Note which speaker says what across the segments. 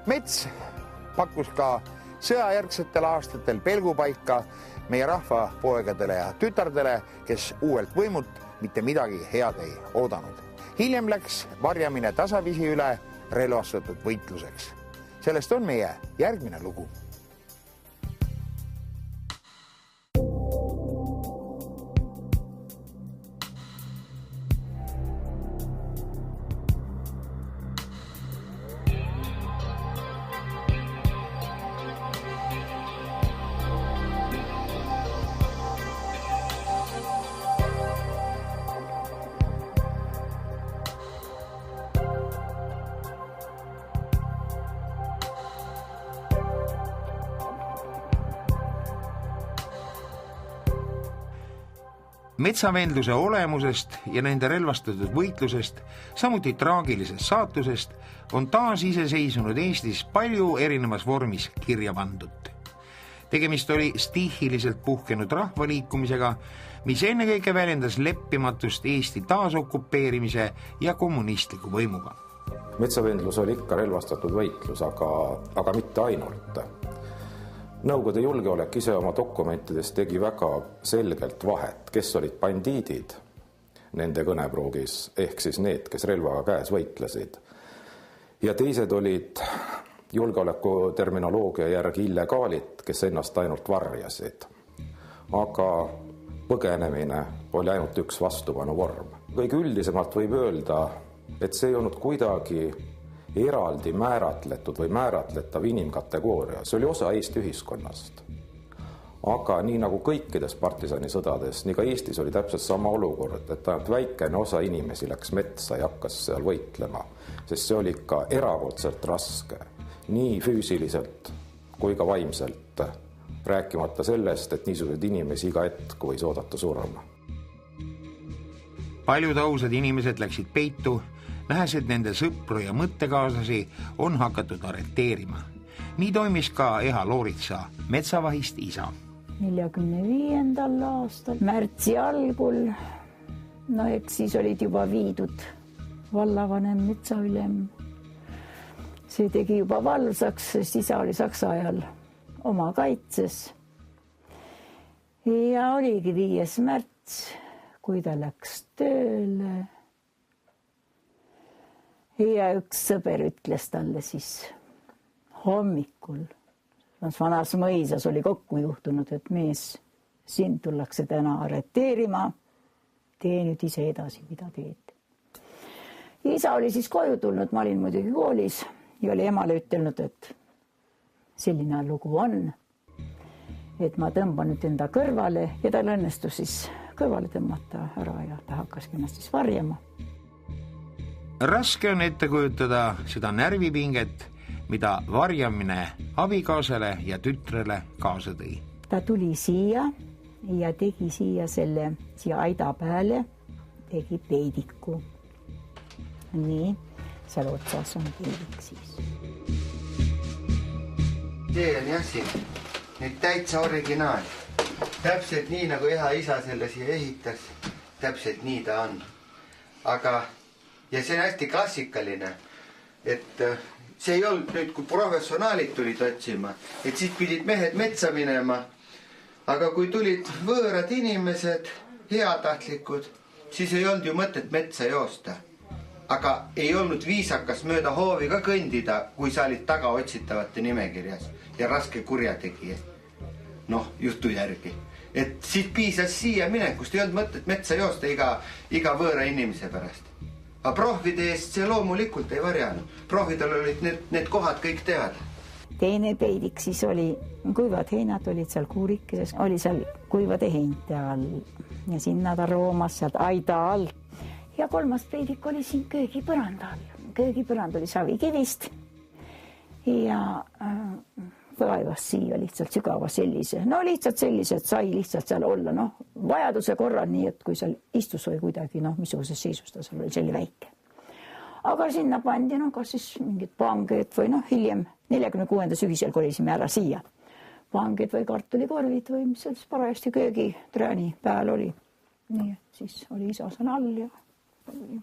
Speaker 1: Mets pakkus ka sõjajärgsetel aastatel pelgupaika meie rahva poegadele ja tütardele, kes uuelt võimult mitte midagi head ei oodanud. Hiljem läks varjamine tasapisi üle relvastatud võitluseks. Sellest on meie järgmine lugu. Metsavendluse olemusest ja nende relvastatud võitlusest, samuti traagilisest saatusest, on taas iseseisvunud Eestis palju erinevas vormis kirja pandud. Tegemist oli stihiliselt puhkenud rahvaliikumisega, mis ennekõike väljendas leppimatust Eesti taasokupeerimise ja kommunistliku võimuga.
Speaker 2: Metsavendlus oli ikka relvastatud võitlus, aga mitte ainult. Nõukogude julgeolek ise oma dokumentides tegi väga selgelt vahet, kes olid bandiidid nende kõnepruugis, ehk siis need, kes relvaga käes võitlesid. Ja teised olid julgeoleku terminoloogia järgi illegaalid, kes ennast ainult varjasid. Aga põgenemine oli ainult üks vastupanu vorm. Kõige üldisemalt võib öelda, et see ei olnud kuidagi eraldi määratletud või määratletav inimkategooria. See oli osa Eesti ühiskonnast. Aga nii nagu kõikides partisanisõdades, nii ka Eestis oli täpselt sama olukord, et ainult väikene osa inimesi läks metsa ja hakkas seal võitlema, sest see oli ikka erakordselt raske, nii füüsiliselt kui ka vaimselt, rääkimata sellest, et niisugused inimesi iga hetk võis oodata surma.
Speaker 1: Paljud ausad inimesed läksid peitu, nähes, et nende sõpru ja mõttekaaslasi on hakatud arreteerima. Nii toimis ka Eha Looritsa, metsavahist isa.
Speaker 3: 45. aastal, märtsi algul, eks siis olid juba viidud vallavanem, metsaülem. See tegi juba valvsaks, sest isa oli Saksa ajal oma kaitses. Ja oligi 5. märts, kui ta läks tööle. Ja üks sõber ütles talle siis hommikul, vanas mõisas oli kokku juhtunud, et mees, sind tullakse täna arreteerima, tee nüüd ise edasi, mida teed. Isa oli siis koju tulnud, ma olin muidugi koolis ja oli emale ütelnud, et selline lugu on, et ma tõmban nüüd enda kõrvale ja tal õnnestus siis kõrvale tõmmata ära ja ta hakkas ennast siis varjama.
Speaker 1: Raske on ette kujutada seda närvipinget, mida varjamine abikaasale ja tütrele kaasa tõi.
Speaker 3: Ta tuli siia ja tegi siia aida pääle, tegi peidiku. Nii, seal otsas on peidik siis.
Speaker 4: See on jah siin, nüüd täitsa originaal. Täpselt nii, nagu Eha isa selle siia ehitas, täpselt nii ta on. Aga ja see on hästi klassikaline, et see ei olnud nüüd, kui professionaalid tulid otsima, et siis pidid mehed metsa minema. Aga kui tulid võõrad inimesed, heatahtlikud, siis ei olnud ju mõtet metsa joosta. Aga ei olnud viisakas mööda hoovi ka kõndida, kui sa olid taga otsitavate nimekirjas ja raske kurjategija. Jutu järgi. Et siis piisas siia minekust, ei olnud mõtet metsa joosta iga võõra inimese pärast. Aga prohvide eest see loomulikult ei varjanud. Prohvidel olid need kohad kõik teada.
Speaker 3: Teine peidik siis oli, kuivad heinad olid seal kuurikeses, oli seal kuivade heinte all ja sinna ta roomas sealt aida all. Ja 3. peidik oli siin köögipõranda all. Köögipõrand oli savikivist ja vaevas siia lihtsalt sügava sellise. Lihtsalt sellise, et sai lihtsalt seal olla, vajaduse korral nii, et kui seal istus või kuidagi, misuguses seisus ta seal oli selline väike. Aga sinna pandi, kas siis mingid panged või hiljem 46. sügisel kolisime ära siia. Panged või kartulikorvid või mis seal siis parajasti köögiträäni pääl oli. Nii, et siis oli isa seal all ja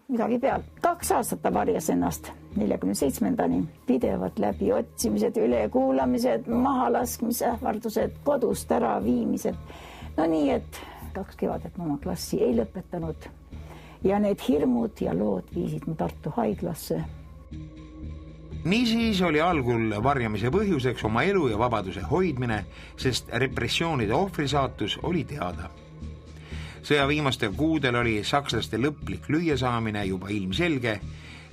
Speaker 3: midagi peal. 2 aastat ta varjas ennast 47-ndani, pidevad läbi otsimised, ülekuulamised, mahalaskmised, ähvardused, kodust ära viimised. No nii, et 2 kevadet ma oma klassi ei lõpetanud ja need hirmud ja lood viisid mu Tartu haiglasse.
Speaker 1: Niisiis oli algul varjamise põhjuseks oma elu ja vabaduse hoidmine, sest repressioonide ohvrisaatus oli teada. Sõja viimastel kuudel oli sakslaste lõplik lüüasaamine juba ilmselge.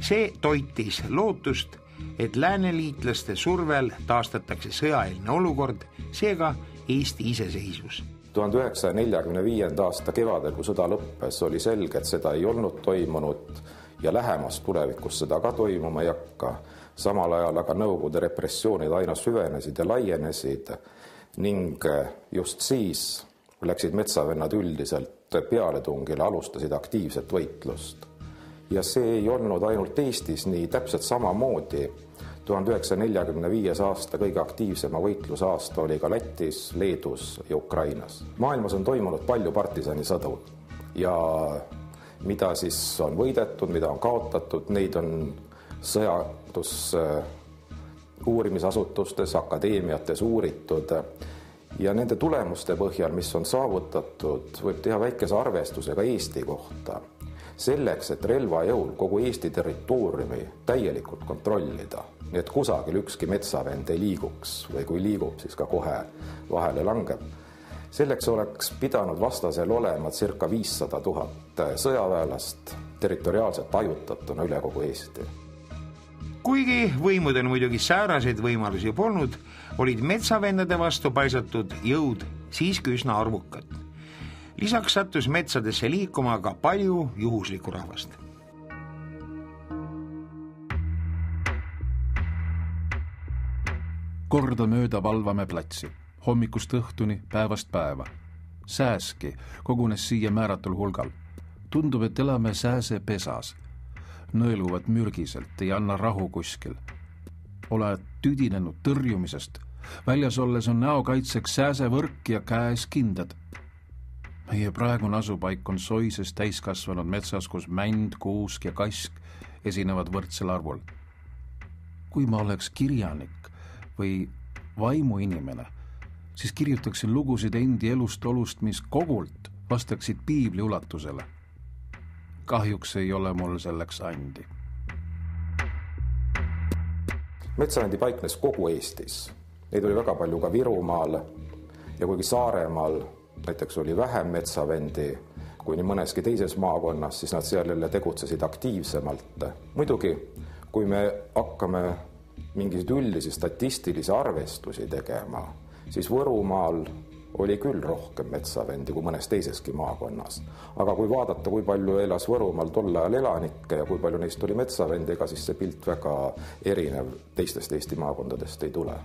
Speaker 1: See toitis lootust, et lääneliitlaste survel taastatakse sõjaeelne olukord, seega Eesti iseseisvus.
Speaker 2: 1945. aasta kevadel, kui sõda lõppes, oli selge, et seda ei olnud toimunud ja lähemas tulevikus seda ka toimuma ei hakka. Samal ajal aga Nõukogude repressioonid aina süvenesid ja laienesid ning just siis läksid metsavennad üldiselt pealetungile, alustasid aktiivset võitlust. Ja see ei olnud ainult Eestis nii, täpselt samamoodi 1945. aasta kõige aktiivsema võitluse aasta oli ka Lätis, Leedus ja Ukrainas. Maailmas on toimunud palju partisanisõdu ja mida siis on võidetud, mida on kaotatud, neid on sõjandus uurimisasutustes, akadeemiates uuritud ja nende tulemuste põhjal, mis on saavutatud, võib teha väikese arvestusega Eesti kohta. Selleks, et relva jõul kogu Eesti territooriumi täielikult kontrollida, nii et kusagil ükski metsavend ei liiguks või kui liigub, siis ka kohe vahele langeb. Selleks oleks pidanud vastasel olema circa 500 000 sõjaväelast territoriaalselt hajutatuna üle kogu Eesti.
Speaker 1: Kuigi võimudel muidugi sääraseid võimalusi polnud, olid metsavendade vastu paisatud jõud siiski üsna arvukad. Lisaks sattus metsadesse liikuma ka palju juhuslikku rahvast.
Speaker 5: Korda mööda valvame platsi, hommikust õhtuni, päevast päeva. Sääski kogunes siia määratul hulgal. Tundub, et elame sääse pesas. Nõeluvad mürgiselt, ei anna rahu kuskil. Oled tüdinenud tõrjumisest. Väljas olles on näokaitseks sääsevõrk ja käes kindad. Meie praegune asupaik on soises täiskasvanud metsas, kus mänd, kuusk ja kask esinevad võrdsel arvul. Kui ma oleks kirjanik või vaimuinimene, siis kirjutaksin lugusid endi elust olust, mis kogult vastaksid piibli ulatusele. Kahjuks ei ole mul selleks andi.
Speaker 2: Metsavendi paiknes kogu Eestis. Neid oli väga palju ka Virumaal ja kuigi Saaremaal näiteks oli vähem metsavendi kui nii mõneski teises maakonnas, siis nad seal jälle tegutsesid aktiivsemalt. Muidugi, kui me hakkame mingeid üldisi statistilisi arvestusi tegema, siis Võrumaal oli küll rohkem metsavendi kui mõnes teiseski maakonnas. Aga kui vaadata, kui palju elas Võrumaal tol ajal elanikke ja kui palju neist oli metsavendiga, siis see pilt väga erinev teistest Eesti maakondadest ei tule.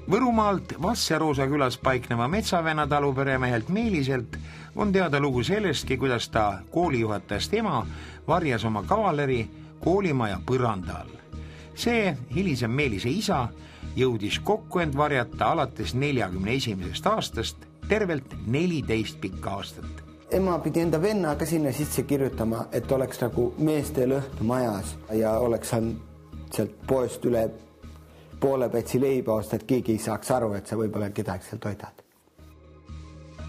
Speaker 1: Võrumaalt Vasse-Roosa külas paikneva metsavenna taluperemehelt Meeliselt on teada lugu sellestki, kuidas ta koolijuhatajast ema varjas oma kavaleri koolimaja põranda all. See hilisem Meelise isa jõudis kokku end varjata alates 41. aastast tervelt 14 pikka aastat.
Speaker 4: Ema pidi enda vennaga sinna sisse kirjutama, et oleks nagu meeste lõhn majas ja oleks sealt poest üle poole pätsi leiba osta, et keegi ei saaks aru, et sa võib-olla kedagi seal toidad.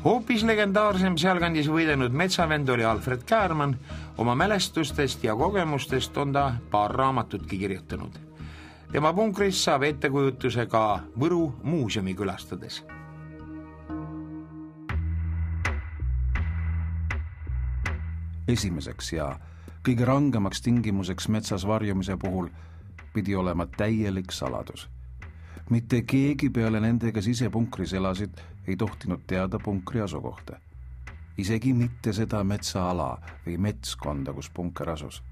Speaker 1: Hoopis legendaarsem sealkandis võidenud metsavend oli Alfred Käärmann. Oma mälestustest ja kogemustest on ta paar raamatutki kirjutanud. Tema punkris saab ettekujutuse ka Võru muuseumi külastades.
Speaker 5: Esimeseks ja kõige rangemaks tingimuseks metsas varjumise puhul pidi olema täielik saladus. Mitte keegi peale nende, kes ise punkris elasid, ei tohtinud teada punkri asukohta. Isegi mitte seda metsaala või metskonda, kus punker asus.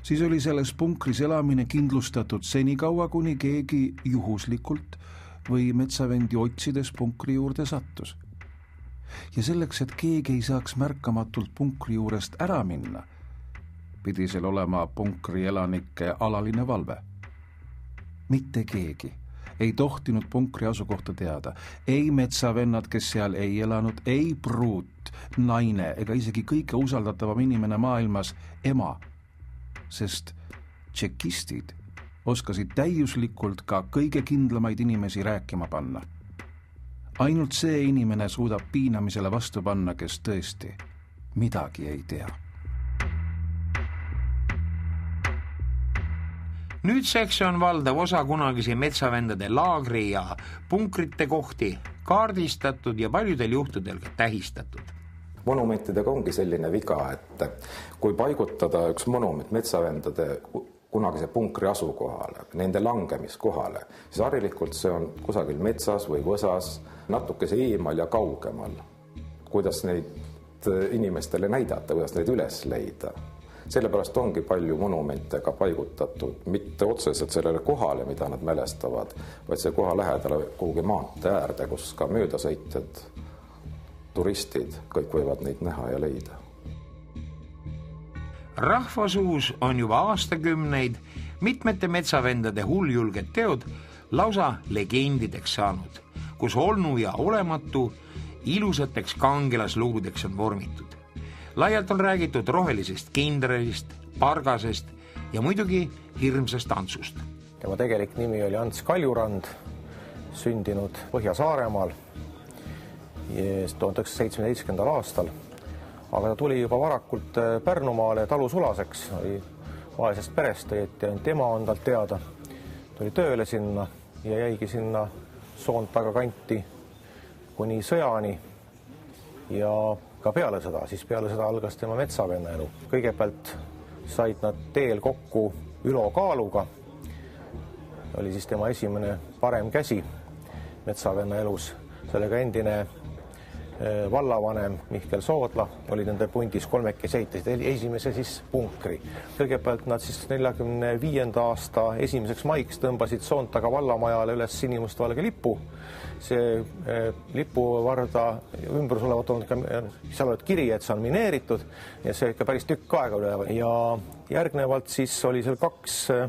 Speaker 5: Siis oli selles punkris elamine kindlustatud senikaua, kuni keegi juhuslikult või metsavendi otsides punkri juurde sattus. Ja selleks, et keegi ei saaks märkamatult punkri juurest ära minna, pidi seal olema punkri elanike alaline valve. Mitte keegi ei tohtinud punkri asukohta teada. Ei metsavennad, kes seal ei elanud, ei pruut, naine ega isegi kõige usaldatavam inimene maailmas, ema. Sest tšekistid oskasid täiuslikult ka kõige kindlamaid inimesi rääkima panna. Ainult see inimene suudab piinamisele vastu panna, kes tõesti midagi ei tea.
Speaker 1: Nüüdseks on valdav osa kunagisi metsavendade laagri ja punkrite kohti kaardistatud ja paljudel juhtudel ka tähistatud.
Speaker 2: Monumentidega ongi selline viga, et kui paigutada üks monument metsavendade kunagise punkri asukohale, nende langemiskohale, siis harilikult see on kusagil metsas või võsas, natukese eemal ja kaugemal. Kuidas neid inimestele näidata, kuidas neid üles leida. Sellepärast ongi palju monumente ka paigutatud, mitte otseselt sellele kohale, mida nad mälestavad, vaid see koha lähedale kuhugi maantee äärde, kus ka möödasõitjad, turistid, kõik võivad neid näha ja leida.
Speaker 1: Rahvasuus on juba aastakümneid mitmete metsavendade hulljulged teod lausa legendideks saanud, kus olnu ja olematu ilusateks kangelasluudeks on vormitud. Laialt on räägitud rohelisest kindralist, pargasest ja muidugi hirmsast Antsust.
Speaker 6: Tema tegelik nimi oli Ants Kaljurand, sündinud Põhja-Saaremaal 1917. aastal, aga ta tuli juba varakult Pärnumaale talusulaseks, oli vaesest perest, tema on talt teada, tuli tööle sinna ja jäigi sinna Soontaga kanti kuni sõjani ja ka peale sõda, siis peale sõda algas tema metsavenna elu. Kõigepealt said nad teel kokku Ülo Kaaluga, oli siis tema esimene parem käsi metsavenna elus, sellega endine vallavanem Mihkel Soodla oli nende pundis kolmekesi ehitasid esimese siis punkri. Kõigepealt nad siis 45. aasta 1. maiks tõmbasid Soontaga vallamajale üles sinimustvalge lipu. See lipuvarda ümbrus olevat olnud, seal olid kiri, et see on mineeritud ja see ikka päris tükk aega üleval. Ja järgnevalt siis oli seal 2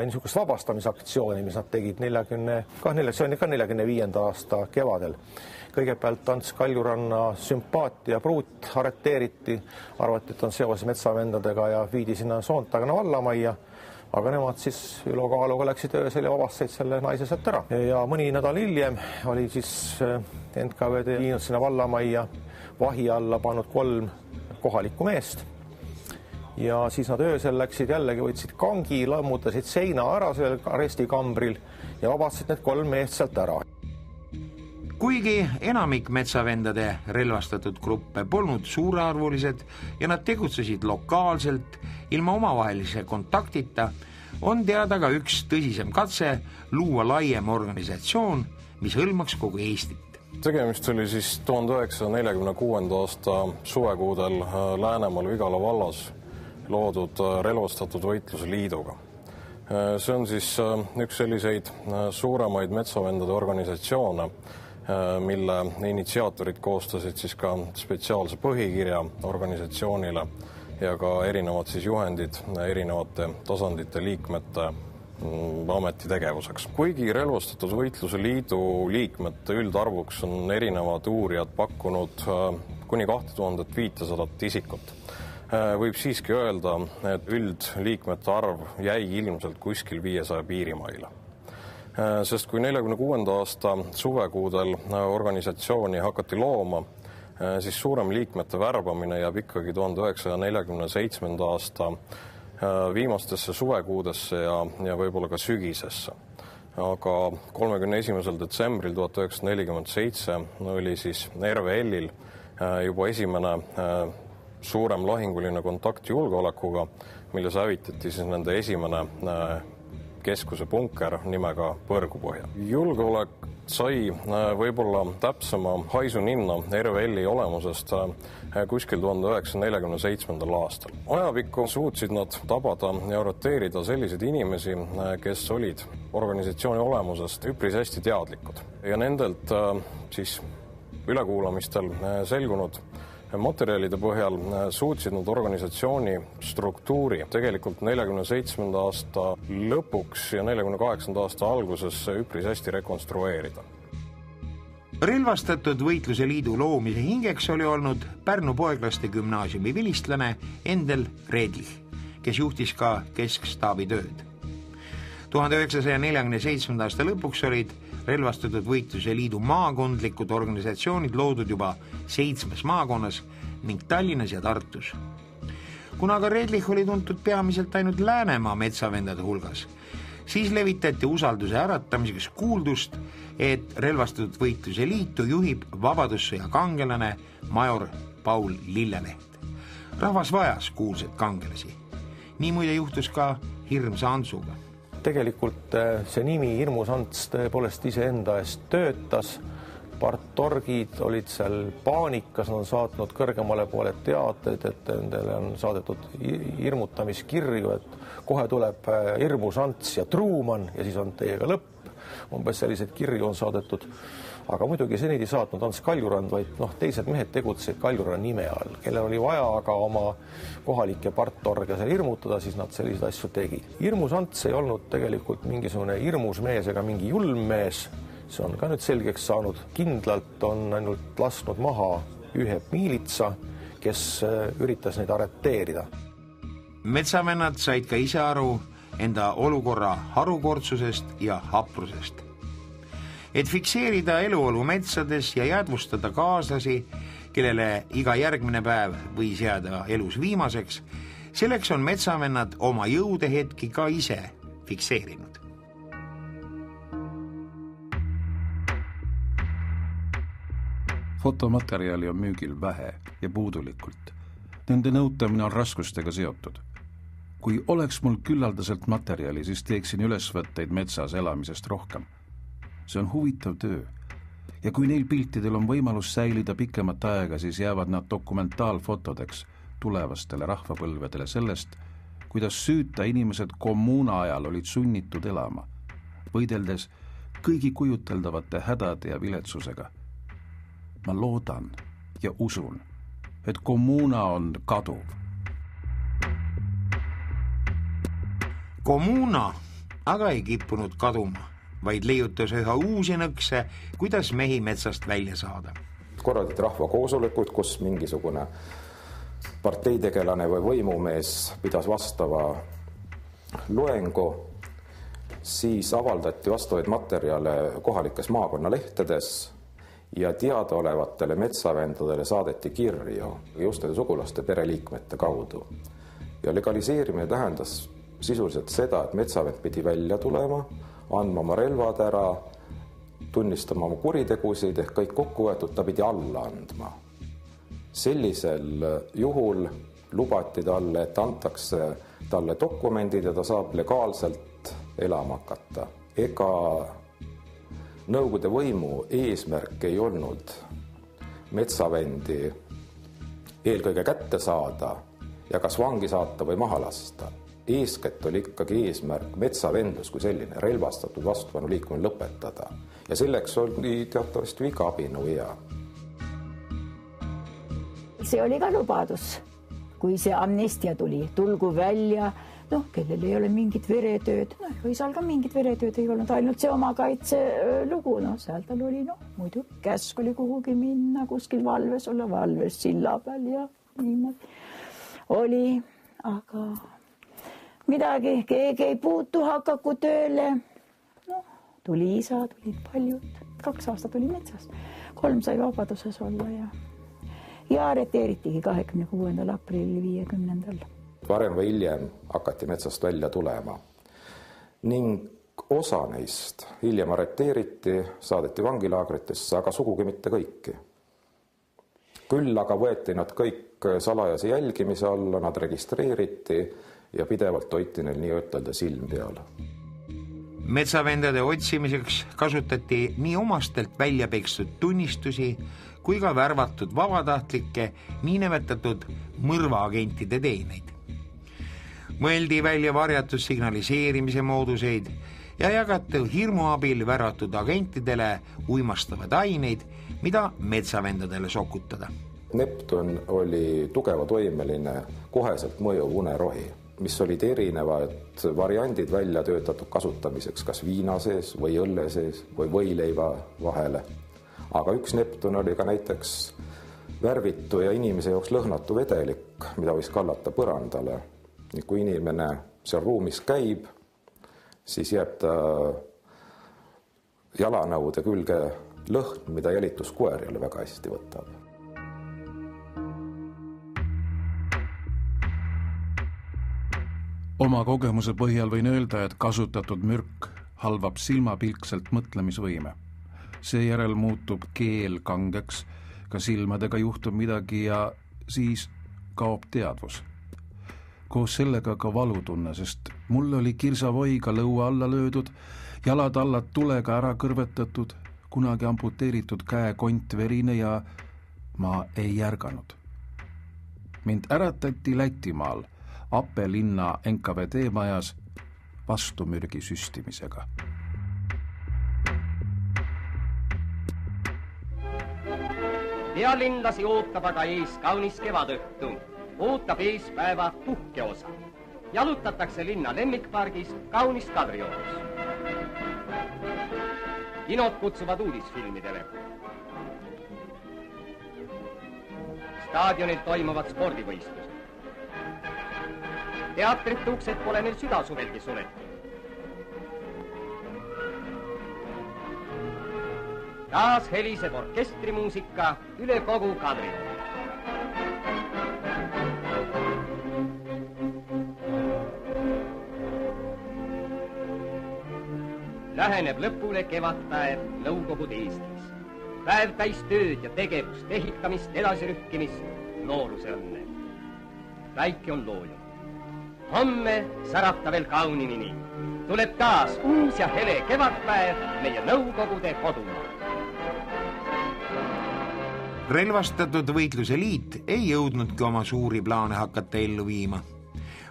Speaker 6: niisugust vabastamisaktsiooni, mis nad tegid 45. aasta kevadel. Kõigepealt Ants Kaljuranna sümpaatia pruut arreteeriti, arvati, et on seoses metsavendadega ja viidi sinna Soontagana vallamajja, aga nemad siis Ülo Kaaluga läksid öösel ja vabastasid selle naise sealt ära. Ja mõni nädal hiljem oli siis NKVD viinud sinna vallamajja vahi alla pannud 3 kohalikku meest. Ja siis nad öösel läksid jällegi, võtsid kangi, lammutasid seina ära sellel arestikambril ja vabastasid need 3 meest sealt ära.
Speaker 1: Kuigi enamik metsavendade relvastatud gruppe polnud suurearvulised ja nad tegutsesid lokaalselt ilma omavahelise kontaktita, on teada ka üks tõsisem katse luua laiem organisatsioon, mis hõlmaks kogu Eestit.
Speaker 7: Tegemist oli siis 1946. aasta suvekuudel Läänemaal Vigala vallas loodud relvastatud võitluse liiduga. See on siis üks selliseid suuremaid metsavendade organisatsioone, mille initsiaatorid koostasid siis ka spetsiaalse põhikirja organisatsioonile ja ka erinevad siis juhendid erinevate tasandite liikmete ametitegevuseks. Kuigi relvastatud võitluse liidu liikmete üldarvuks on erinevad uurijad pakkunud kuni 2500 isikut, võib siiski öelda, et üldliikmete arv jäi ilmselt kuskil 500 piirimaile. Sest kui 46. aasta suvekuudel organisatsiooni hakati looma, siis suurem liikmete värbamine jääb ikkagi 1947. aasta viimastesse suvekuudesse ja võib-olla ka sügisesse. Aga 31. detsembril 1947 oli siis RVL-il juba esimene suurem lahinguline kontakt julgeolekuga, milles hävitati siis nende esimene keskuse punker nimega Põrgupõhja. Julgeolek sai võib-olla täpsema haisunimna RVL-i olemusest kuskil 1947. aastal. Ajapikku suutsid nad tabada ja arreteerida selliseid inimesi, kes olid organisatsiooni olemusest üpris hästi teadlikud. Ja nendelt siis ülekuulamistel selgunud materjalide põhjal suutsid nad organisatsiooni struktuuri tegelikult 47. aasta lõpuks ja 48. aasta alguses üpris hästi rekonstrueerida.
Speaker 1: Relvastatud võitluse liidu loomise hingeks oli olnud Pärnu poeglaste gümnaasiumi vilistlane Endel Redlich, kes juhtis ka keskstaabi tööd. 1947. aasta lõpuks olid relvastatud võitluse liidu maakondlikud organisatsioonid loodud juba 7 maakonnas ning Tallinnas ja Tartus. Kuna aga Redlich oli tuntud peamiselt ainult Läänemaa metsavendade hulgas, siis levitati usalduse äratamiseks kuuldust, et relvastatud võitluse liitu juhib vabadussõja kangelane major Paul Lilleleht. Rahvas vajas kuulsaid kangelasi. Nii muide juhtus ka Hirmsa Antsuga.
Speaker 6: Tegelikult see nimi Hirmus Ants tõepoolest iseenda eest töötas. Partorgid olid seal paanikas, nad on saatnud kõrgemale poole teateid, et nendele on saadetud hirmutamiskirju, et kohe tuleb Hirmus Ants ja Truuman ja siis on teiega lõpp. Umbes selliseid kirju on saadetud. Aga muidugi see neid ei saatnud Ants Kaljurand, vaid teised mehed tegutsesid Kaljurand nime all. Kellel oli vaja aga oma kohalikke partorge seal hirmutada, siis nad selliseid asju tegi. Hirmus Ants ei olnud tegelikult mingisugune hirmus mees ega mingi julm mees. See on ka nüüd selgeks saanud. Kindlalt on ainult lasknud maha ühe miilitsa, kes üritas neid arreteerida.
Speaker 1: Metsavennad said ka ise aru enda olukorra harukordsusest ja haprusest. Et fikseerida eluolu metsades ja jäädvustada kaaslasi, kellele iga järgmine päev võis jääda elus viimaseks, selleks on metsavennad oma jõudehetki ka ise fikseerinud.
Speaker 5: Fotomaterjali on müügil vähe ja puudulikult. Nende nõutamine on raskustega seotud. Kui oleks mul küllaldaselt materjali, siis teeksin ülesvõtteid metsas elamisest rohkem. See on huvitav töö. Ja kui neil piltidel on võimalus säilida pikemat aega, siis jäävad nad dokumentaalfotodeks tulevastele rahvapõlvedele sellest, kuidas süüta inimesed kommuuna ajal olid sunnitud elama, võideldes kõigi kujuteldavate hädade ja viletsusega. Ma loodan ja usun, et kommuuna on kaduv.
Speaker 1: Kommuuna aga ei kippunud kaduma, vaid leiutas üha uusi nõkse, kuidas mehi metsast välja saada.
Speaker 2: Korraldati rahvakoosolekuid, kus mingisugune parteitegelane või võimumees pidas vastava loengu, siis avaldati vastavaid materjale kohalikes maakonnalehtedes ja teadaolevatele metsavendadele saadeti kirju just nende sugulaste pereliikmete kaudu. Ja legaliseerimine tähendas sisuliselt seda, et metsavend pidi välja tulema, andma oma relvad ära, tunnistama oma kuritegusid ehk kõik kokku võetud, ta pidi alla andma. Sellisel juhul lubati talle, et antakse talle dokumendid ja ta saab legaalselt elama hakata. Ega Nõukogude võimu eesmärk ei olnud metsavendi eelkõige kätte saada ja kas vangi saata või maha lasta. Eeskätt oli ikkagi eesmärk metsavendlus kui selline relvastatud vastupanu liikumine lõpetada. Ja selleks oli teatavasti viga abinõuea.
Speaker 3: See oli ka lubadus, kui see amnestia tuli, tulgu välja, kellel ei ole mingit veretööd, isal ka mingit veretööd ei olnud, ainult see omakaitse lugu, seal tal oli, muidu käsk oli kuhugi minna, kuskil valves olla, valves silla peal ja niimoodi oli, aga midagi, keegi ei puutu, hakaku tööle. Tuli isa, tulid paljud. 2 aastat oli metsas. 3 sai vabaduses olla ja arreteeritigi 26. aprillil 50.
Speaker 2: Varem või hiljem hakati metsast välja tulema. Ning osa neist hiljem arreteeriti, saadeti vangilaagritesse, aga sugugi mitte kõiki. Küll aga võeti nad kõik salajase jälgimise alla, nad registreeriti ja pidevalt hoiti neil nii ütelda silm peal.
Speaker 1: Metsavendade otsimiseks kasutati nii omastelt välja pekstud tunnistusi kui ka värvatud vabatahtlikke niinimetatud mõrvaagentide teeneid. Mõeldi välja varjatud signaliseerimise mooduseid ja jagati hirmu abil värvatud agentidele uimastavad aineid, mida metsavendadele sokutada.
Speaker 2: Neptun oli tugevatoimeline koheselt mõjuv unerohi, mis olid erinevad variandid välja töötatud kasutamiseks kas viina sees või õlle sees või võileiva vahele. Aga üks Neptun oli ka näiteks värvitu ja inimese jaoks lõhnatu vedelik, mida võis kallata põrandale. Kui inimene seal ruumis käib, siis jääb ta jalanõude külge lõhn, mida jälituskoer jälle väga hästi võtab.
Speaker 5: Oma kogemuse põhjal võin öelda, et kasutatud mürk halvab silmapilkselt mõtlemisvõime. Seejärel muutub keel kangeks, ka silmadega juhtub midagi ja siis kaob teadvus. Koos sellega ka valutunne, sest mul oli kirsavoiga lõua alla löödud, jalad alla tulega ära kõrvetatud, kunagi amputeeritud käe kont verine ja ma ei järganud. Mind äratati Lätimaal Ape linna NKVD majas vastumürgi süstimisega.
Speaker 8: Pealinlasi ootab aga ees kaunis kevadõhtu. Ootab ees päeva puhkeosa. Jalutatakse linna lemmikpargis kaunis Kadriorus. Kinod kutsuvad uudisfilmidele. Staadionil toimuvad spordivõistlused. Teatrite uksed pole neil südasuvelgi suletud. Taas heliseb orkestrimuusika üle kogu Kadriorus. Läheneb lõpule kevadpäev Nõukogude Eestis. Päev täis tööd ja tegevust, ehitamist, edasirükkimist, nooruse õnne. Päike on loojunud. Homme särata veel kaunimini. Tuleb taas uus ja hele kevadpäev meie Nõukogude kodumaa.
Speaker 1: Relvastatud võitluse liit ei jõudnudki oma suuri plaane hakata ellu viima.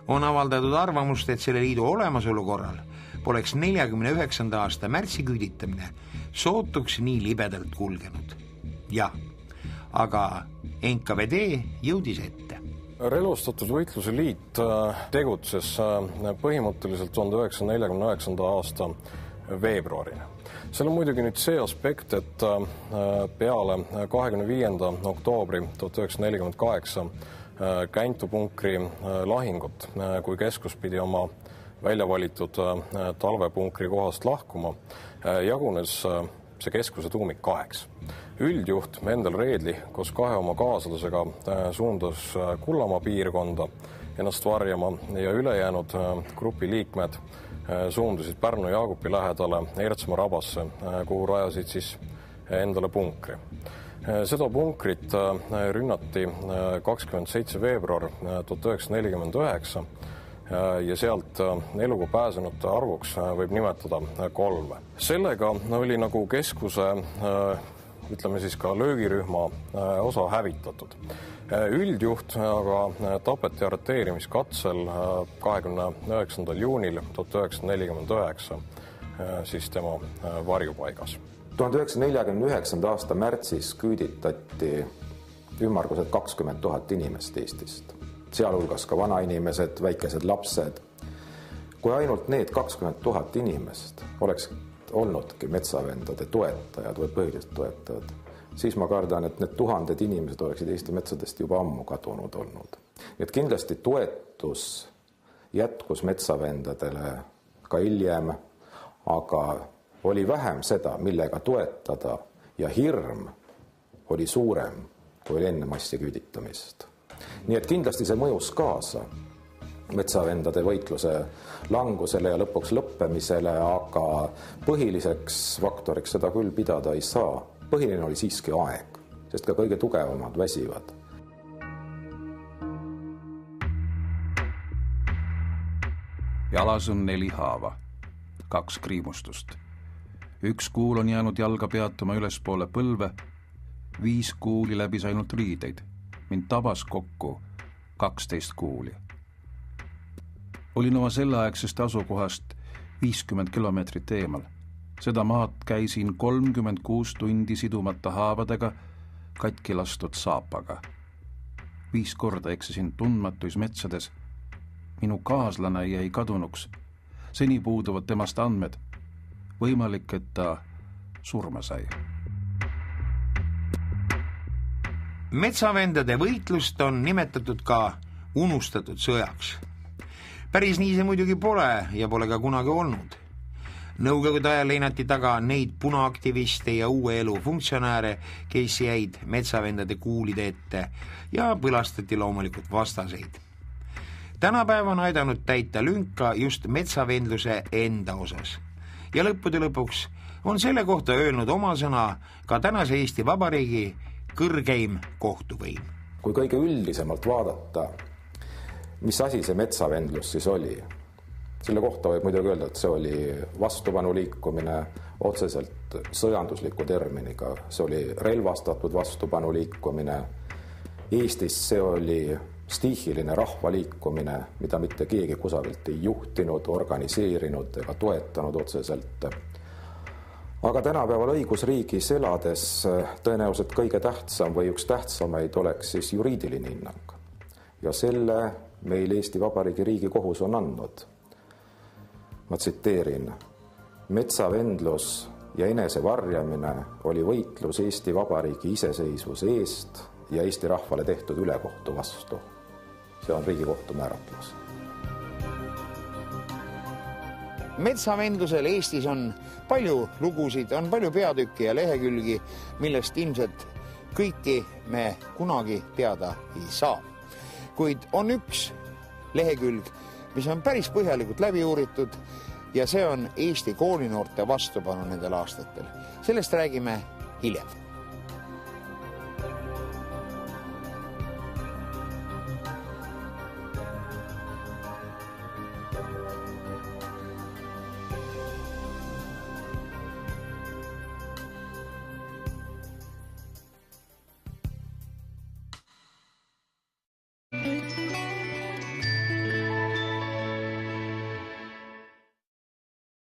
Speaker 1: On avaldatud arvamust, et selle liidu olemasolu korral poleks 49. aasta märtsi küüditamine sootuks nii libedalt kulgenud. Jah, aga NKVD jõudis ette.
Speaker 7: Relvastatud võitluse liit tegutses põhimõtteliselt 1949. aasta veebruarina. Seal on muidugi nüüd see aspekt, et peale 25. oktoobri 1948 Käntu-punkri lahingut, kui keskus pidi oma välja valitud talvepunkri kohast lahkuma, jagunes see keskuse tuumik kaheks. Üldjuht Mendel Reedli koos kahe oma kaaslasega suundas Kullamaa piirkonda ennast varjama ja ülejäänud grupi liikmed suundusid Pärnu Jaagupi lähedale Ertsmaa rabasse, kuhu rajasid siis endale punkri. Seda punkrit rünnati 27. veebruar 1949 ja sealt eluga pääsenute arvuks võib nimetada 3. Sellega oli nagu keskuse, ütleme siis ka löögirühma osa hävitatud. Üldjuht aga tapeti arreteerimiskatsel 29. juunil 1949 siis tema varjupaigas.
Speaker 2: 1949. aasta märtsis küüditati ümmarguselt 20 000 inimest Eestist, sealhulgas ka vanainimesed, väikesed lapsed. Kui ainult need 20 000 inimest oleks olnudki metsavendade toetajad või põhilised toetajad, siis ma kardan, et need tuhanded inimesed oleksid Eesti metsadest juba ammu kadunud olnud. Et kindlasti toetus jätkus metsavendadele ka hiljem, aga oli vähem seda, millega toetada ja hirm oli suurem kui enne massiküüditamist. Nii et kindlasti see mõjus kaasa metsavendade võitluse langusele ja lõpuks lõppemisele, aga põhiliseks faktoriks seda küll pidada ei saa. Põhiline oli siiski aeg, sest ka kõige tugevamad väsivad.
Speaker 5: Jalas on 4 haava, 2 kriimustust. 1 kuul on jäänud jalga peatuma ülespoole põlve, 5 kuuli läbis ainult riideid. Mind tabas kokku 12 kuuli. Olin oma selleaegsest asukohast 50 kilomeetrit eemal. Seda maad käisin 36 tundi sidumata haavadega, katki lastud saapaga. 5 korda eksisin tundmatuis metsades. Minu kaaslane jäi kadunuks. Seni puuduvad temast andmed. Võimalik, et ta surma sai.
Speaker 1: Metsavendade võitlust on nimetatud ka unustatud sõjaks. Päris nii see muidugi pole ja pole ka kunagi olnud. Nõukogude ajal leinati taga neid punaaktiviste ja uue elu funktsionääre, kes jäid metsavendade kuulide ette ja põlastati loomulikult vastaseid. Tänapäev on aidanud täita lünka just metsavendluse enda osas. Ja lõppude lõpuks on selle kohta öelnud oma sõna ka tänase Eesti Vabariigi kõrgeim kohtuvõim.
Speaker 2: Kui kõige üldisemalt vaadata, mis asi see metsavendlus siis oli? Selle kohta võib muidugi öelda, et see oli vastupanuliikumine otseselt sõjandusliku terminiga. See oli relvastatud vastupanuliikumine. Eestis see oli stiihiline rahvaliikumine, mida mitte keegi kusagilt ei juhtinud, organiseerinud ega toetanud otseselt. Aga tänapäeval õigusriigis elades tõenäoliselt kõige tähtsam või üks tähtsamaid oleks siis juriidiline hinnang. Ja selle meil Eesti Vabariigi Riigikohus on andnud. Ma tsiteerin: metsavendlus ja enesevarjamine oli võitlus Eesti Vabariigi iseseisvuse eest ja Eesti rahvale tehtud ülekohtu vastu. See on Riigikohtu määratlus.
Speaker 1: Metsavendlusel Eestis on palju lugusid, on palju peatükki ja lehekülgi, millest ilmselt kõiki me kunagi teada ei saa. Kuid on üks lehekülg, mis on päris põhjalikult läbi uuritud ja see on Eesti koolinoorte vastupanu nendel aastatel. Sellest räägime hiljem.